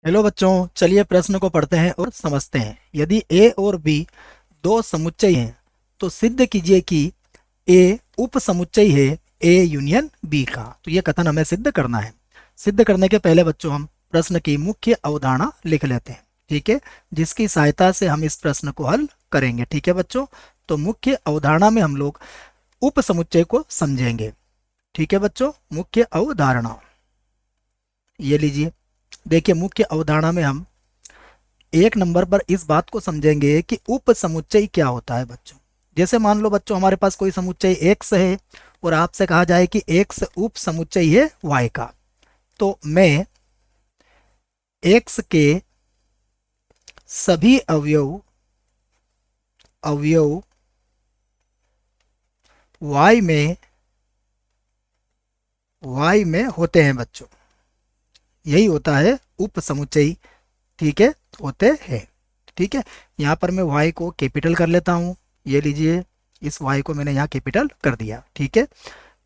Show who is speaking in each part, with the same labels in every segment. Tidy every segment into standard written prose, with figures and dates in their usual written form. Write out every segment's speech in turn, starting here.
Speaker 1: Hello बच्चों, चलिए प्रश्न को पढ़ते हैं और समझते हैं। यदि ए और बी दो समुच्चय हैं तो सिद्ध कीजिए कि ए उप समुच्चय है ए यूनियन बी का। तो ये कथन हमें सिद्ध करना है। सिद्ध करने के पहले बच्चों हम प्रश्न की मुख्य अवधारणा लिख लेते हैं, ठीक है, जिसकी सहायता से हम इस प्रश्न को हल करेंगे। ठीक है बच्चों, तो मुख्य अवधारणा में हम लोग उप समुच्चय को समझेंगे। ठीक है बच्चों, मुख्य अवधारणा ये लीजिए। देखिए, मुख्य अवधारणा में हम एक नंबर पर इस बात को समझेंगे कि उप समुच्चय क्या होता है बच्चों। जैसे मान लो बच्चों, हमारे पास कोई समुच्चय x है और आपसे कहा जाए कि x उप समुच्चय है y का, तो मैं x के सभी अवयव अवयव y में होते हैं बच्चों। यही होता है उप समुच्चय। ठीक है, होते हैं। ठीक है, यहाँ पर मैं y को कैपिटल कर लेता हूँ। ये लीजिए, इस y को मैंने यहाँ कैपिटल कर दिया। ठीक है,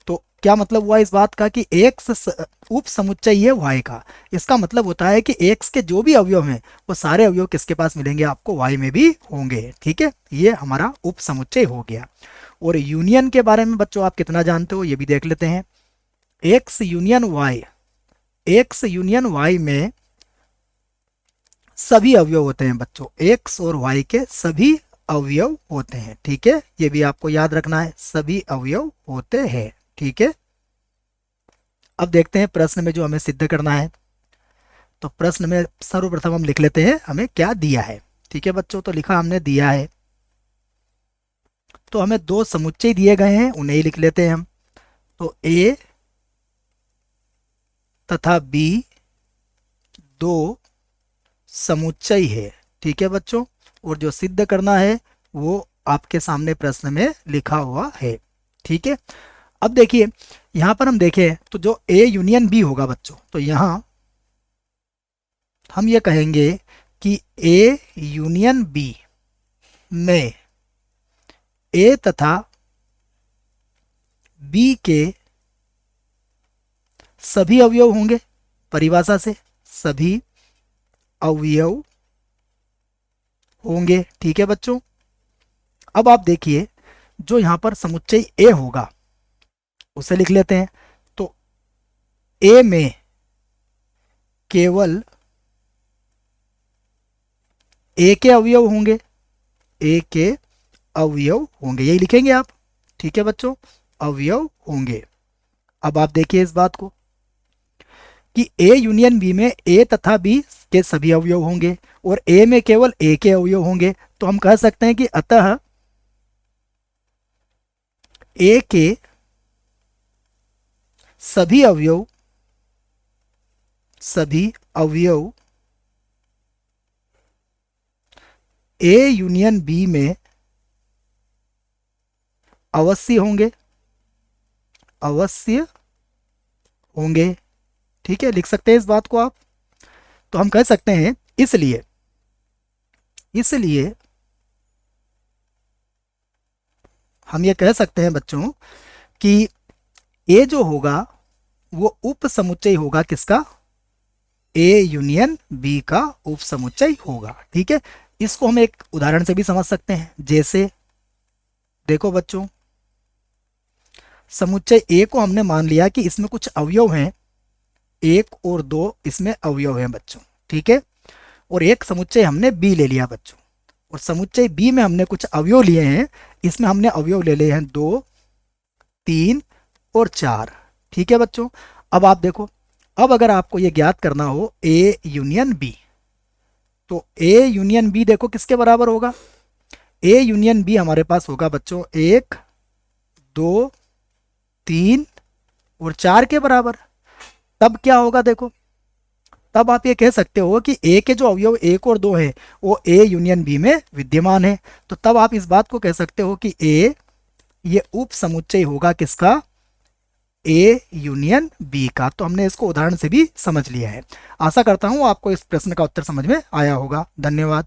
Speaker 1: तो क्या मतलब हुआ इस बात का कि x उप समुच्चय है y का। इसका मतलब होता है कि x के जो भी अवयव हैं वो सारे अवयव किसके पास मिलेंगे, आपको y में भी होंगे। ठीक है, ये हमारा उप समुच्चय हो गया। और यूनियन के बारे में बच्चों आप कितना जानते हो ये भी देख लेते हैं। x यूनियन y में सभी अवयव होते हैं बच्चों। x और y के सभी अवयव होते हैं। ठीक है, ये भी आपको याद रखना है, सभी अवयव होते हैं। ठीक है, अब देखते हैं प्रश्न में जो हमें सिद्ध करना है। तो प्रश्न में सर्वप्रथम हम लिख लेते हैं हमें क्या दिया है। ठीक है बच्चों, तो लिखा हमने दिया है, तो हमें दो समुच्चय दिए गए हैं, उन्हें ही लिख लेते हैं हम। तो a तथा b दो समुच्चय है। ठीक है बच्चों, और जो सिद्ध करना है वो आपके सामने प्रश्न में लिखा हुआ है। ठीक है, अब देखिए यहां पर हम देखें तो जो ए यूनियन बी होगा बच्चों, तो यहां हम ये कहेंगे कि ए यूनियन बी में ए तथा बी के सभी अवयव होंगे। परिभाषा से सभी अवयव होंगे। ठीक है बच्चों, अब आप देखिए जो यहां पर समुच्चय ए होगा उसे लिख लेते हैं। तो ए में केवल ए के अवयव होंगे, ए के अवयव होंगे, यही लिखेंगे आप। ठीक है बच्चों, अवयव होंगे। अब आप देखिए इस बात को कि ए यूनियन बी में ए तथा बी के सभी अवयव होंगे और ए में केवल ए के अवयव होंगे। तो हम कह सकते हैं कि अतः ए के सभी अवयव ए यूनियन बी में अवश्य होंगे। ठीक है, लिख सकते हैं इस बात को आप। तो हम कह सकते हैं इसलिए हम ये कह सकते हैं बच्चों कि ए जो होगा वो उप समुच्चय होगा किसका, ए यूनियन बी का उप समुच्चय होगा। ठीक है, इसको हम एक उदाहरण से भी समझ सकते हैं। जैसे देखो बच्चों, समुच्चय ए को हमने मान लिया कि इसमें कुछ अवयव हैं, एक और दो इसमें अवयव हैं बच्चों। ठीक है, और एक समुच्चय हमने बी ले लिया बच्चों, और समुच्चय बी में हमने कुछ अवयव लिए हैं। इसमें हमने अवयव ले लिए हैं 2, 3 और 4। ठीक है बच्चों, अब आप देखो, अब अगर आपको ये ज्ञात करना हो ए यूनियन बी, तो ए यूनियन बी देखो किसके बराबर होगा। ए यूनियन बी हमारे पास होगा बच्चों 1, 2, 3 और 4 के बराबर। तब क्या होगा देखो, तब आप ये कह सकते हो कि ए के जो अवयव 1 और 2 है वो ए यूनियन बी में विद्यमान है। तो तब आप इस बात को कह सकते हो कि ए ये उप समुच्चय होगा किसका, ए यूनियन बी का। तो हमने इसको उदाहरण से भी समझ लिया है। आशा करता हूं आपको इस प्रश्न का उत्तर समझ में आया होगा। धन्यवाद।